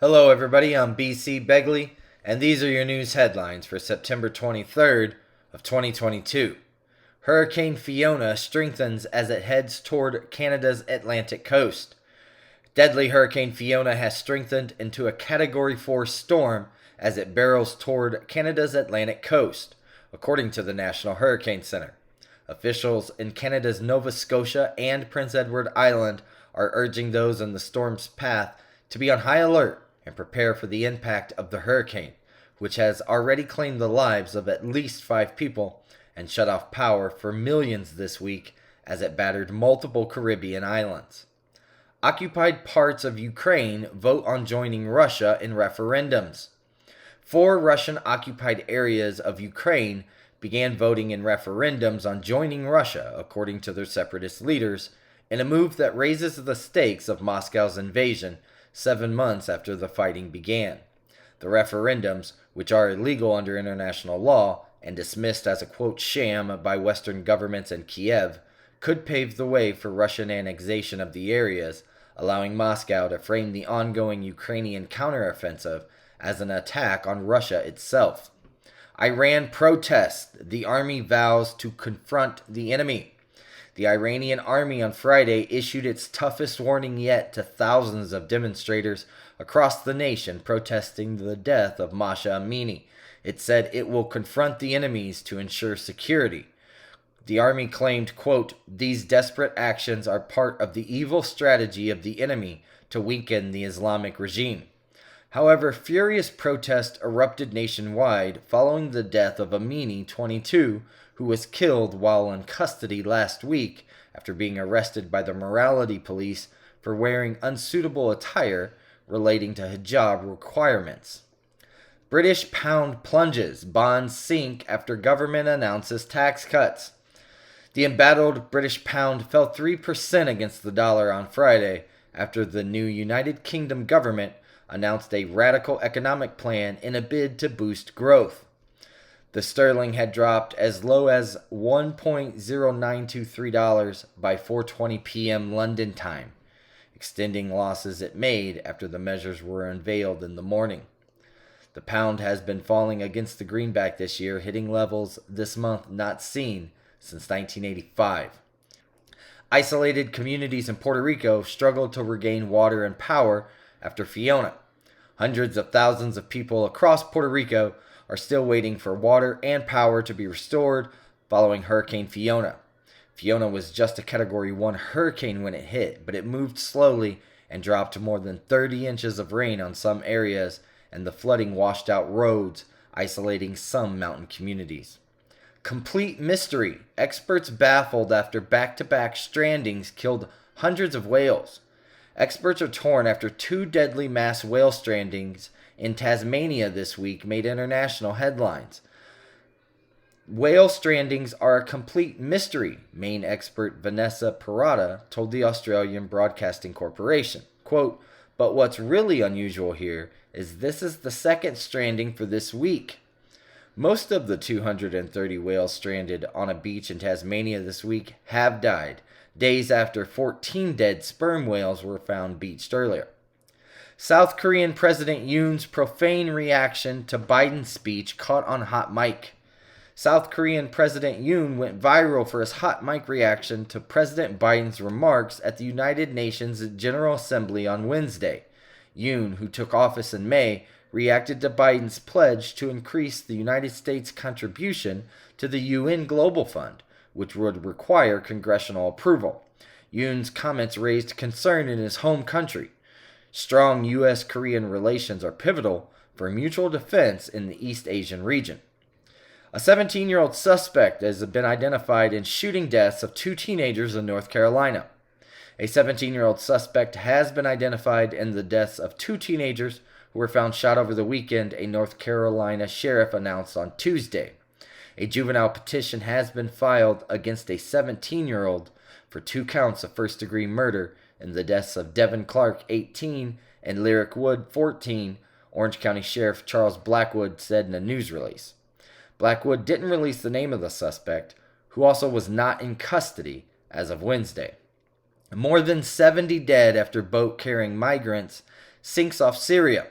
Hello, everybody. I'm BC Begley, and these are your news headlines for September 23rd of 2022. Hurricane Fiona strengthens as it heads toward Canada's Atlantic coast. Deadly Hurricane Fiona has strengthened into a Category 4 storm as it barrels toward Canada's Atlantic coast, according to the National Hurricane Center. Officials in Canada's Nova Scotia and Prince Edward Island are urging those in the storm's path to be on high alert and prepare for the impact of the hurricane, which has already claimed the lives of at least 5 people and shut off power for millions this week as it battered multiple Caribbean islands. Occupied parts of Ukraine vote on joining Russia in referendums. 4 Russian-occupied areas of Ukraine began voting in referendums on joining Russia, according to their separatist leaders, in a move that raises the stakes of Moscow's invasion 7 months after the fighting began. The referendums, which are illegal under international law and dismissed as a quote sham by Western governments and Kiev, could pave the way for Russian annexation of the areas, allowing Moscow to frame the ongoing Ukrainian counteroffensive as an attack on Russia itself. Iran protests. The army vows to confront the enemy. The Iranian army on Friday issued its toughest warning yet to thousands of demonstrators across the nation protesting the death of Mahsa Amini. It said it will confront the enemies to ensure security. The army claimed, quote, "These desperate actions are part of the evil strategy of the enemy to weaken the Islamic regime." However, furious protest erupted nationwide following the death of Amini, 22, who was killed while in custody last week after being arrested by the morality police for wearing unsuitable attire relating to hijab requirements. British pound plunges, bonds sink after government announces tax cuts. The embattled British pound fell 3% against the dollar on Friday after the new United Kingdom government announced a radical economic plan in a bid to boost growth. The sterling had dropped as low as $1.0923 by 4:20 p.m. London time, extending losses it made after the measures were unveiled in the morning. The pound has been falling against the greenback this year, hitting levels this month not seen since 1985. Isolated communities in Puerto Rico struggled to regain water and power after Fiona. Hundreds of thousands of people across Puerto Rico are still waiting for water and power to be restored following Hurricane Fiona. Fiona was just a Category 1 hurricane when it hit, but it moved slowly and dropped more than 30 inches of rain on some areas, and the flooding washed out roads, isolating some mountain communities. Complete mystery. Experts baffled after back-to-back strandings killed hundreds of whales. Experts are torn after 2 deadly mass whale strandings in Tasmania this week made international headlines. Whale strandings are a complete mystery, main expert Vanessa Parada told the Australian Broadcasting Corporation. Quote, "But what's really unusual here is this is the second stranding for this week. Most of the 230 whales stranded on a beach in Tasmania this week have died, days after 14 dead sperm whales were found beached earlier." South Korean President Yoon's profane reaction to Biden's speech caught on hot mic. South Korean President Yoon went viral for his hot mic reaction to President Biden's remarks at the United Nations General Assembly on Wednesday. Yoon, who took office in May, reacted to Biden's pledge to increase the United States' contribution to the UN Global Fund, which would require congressional approval. Yoon's comments raised concern in his home country. Strong U.S.-Korean relations are pivotal for mutual defense in the East Asian region. A 17-year-old suspect has been identified in shooting deaths of 2 teenagers in North Carolina. A 17-year-old suspect has been identified in the deaths of 2 teenagers who were found shot over the weekend, a North Carolina sheriff announced on Tuesday. A juvenile petition has been filed against a 17-year-old for 2 counts of first-degree murder in the deaths of Devin Clark, 18, and Lyric Wood, 14, Orange County Sheriff Charles Blackwood said in a news release. Blackwood didn't release the name of the suspect, who also was not in custody as of Wednesday. More than 70 dead after boat carrying migrants sinks off Syria.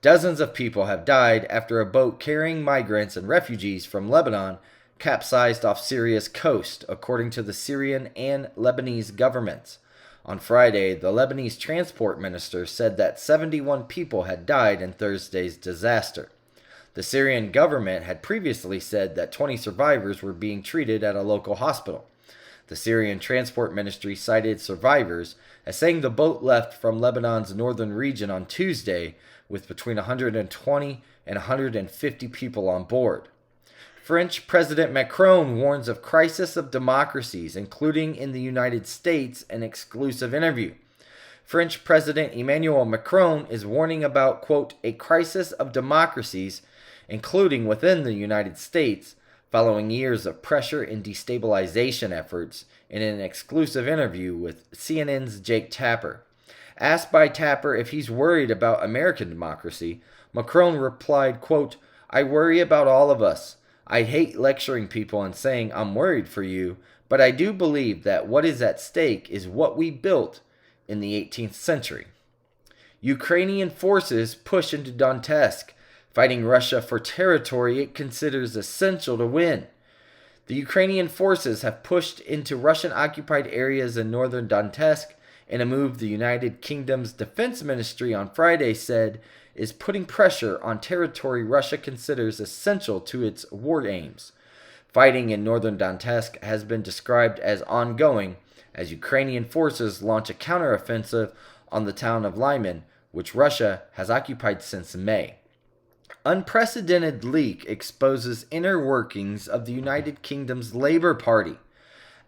Dozens of people have died after a boat carrying migrants and refugees from Lebanon capsized off Syria's coast, according to the Syrian and Lebanese governments. On Friday, the Lebanese transport minister said that 71 people had died in Thursday's disaster. The Syrian government had previously said that 20 survivors were being treated at a local hospital. The Syrian Transport Ministry cited survivors as saying the boat left from Lebanon's northern region on Tuesday with between 120 and 150 people on board. French President Macron warns of crisis of democracies, including in the United States, in an exclusive interview. French President Emmanuel Macron is warning about, quote, a crisis of democracies, including within the United States, following years of pressure and destabilization efforts, in an exclusive interview with CNN's Jake Tapper. Asked by Tapper if he's worried about American democracy, Macron replied, quote, I worry about all of us. I hate lecturing people and saying I'm worried for you, but I do believe that what is at stake is what we built in the 18th century. Ukrainian forces push into Donetsk, fighting Russia for territory it considers essential to win. The Ukrainian forces have pushed into Russian-occupied areas in northern Donetsk in a move the United Kingdom's Defense Ministry on Friday said is putting pressure on territory Russia considers essential to its war aims. Fighting in northern Donetsk has been described as ongoing as Ukrainian forces launch a counteroffensive on the town of Lyman, which Russia has occupied since May. Unprecedented leak exposes inner workings of the United Kingdom's Labour Party.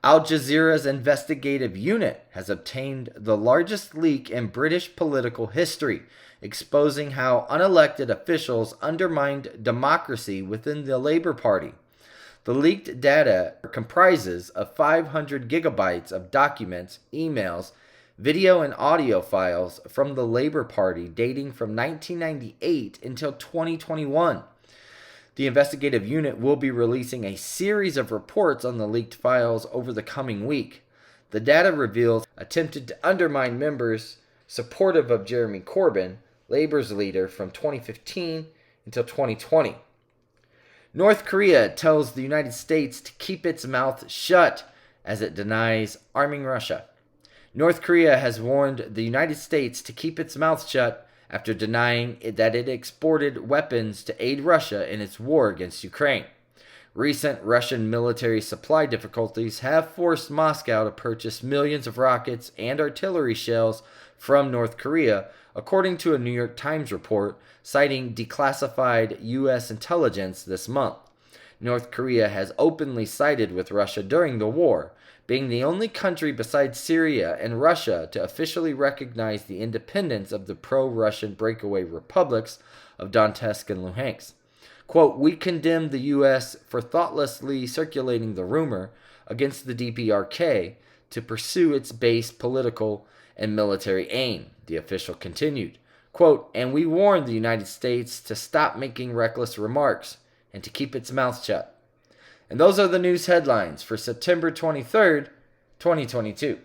Al Jazeera's investigative unit has obtained the largest leak in British political history, exposing how unelected officials undermined democracy within the Labour Party. The leaked data comprises of 500 gigabytes of documents, emails, video and audio files from the Labour Party dating from 1998 until 2021. The investigative unit will be releasing a series of reports on the leaked files over the coming week. The data reveals attempted to undermine members supportive of Jeremy Corbyn, Labour's leader from 2015 until 2020. North Korea tells the United States to keep its mouth shut as it denies arming Russia. North Korea has warned the United States to keep its mouth shut after denying that it exported weapons to aid Russia in its war against Ukraine. Recent Russian military supply difficulties have forced Moscow to purchase millions of rockets and artillery shells from North Korea, according to a New York Times report citing declassified U.S. intelligence this month. North Korea has openly sided with Russia during the war, being the only country besides Syria and Russia to officially recognize the independence of the pro-Russian breakaway republics of Donetsk and Luhansk. Quote, we condemn the U.S. for thoughtlessly circulating the rumor against the DPRK to pursue its base political and military aim, the official continued. Quote, and we warn the United States to stop making reckless remarks and to keep its mouth shut. And those are the news headlines for September 23rd, 2022.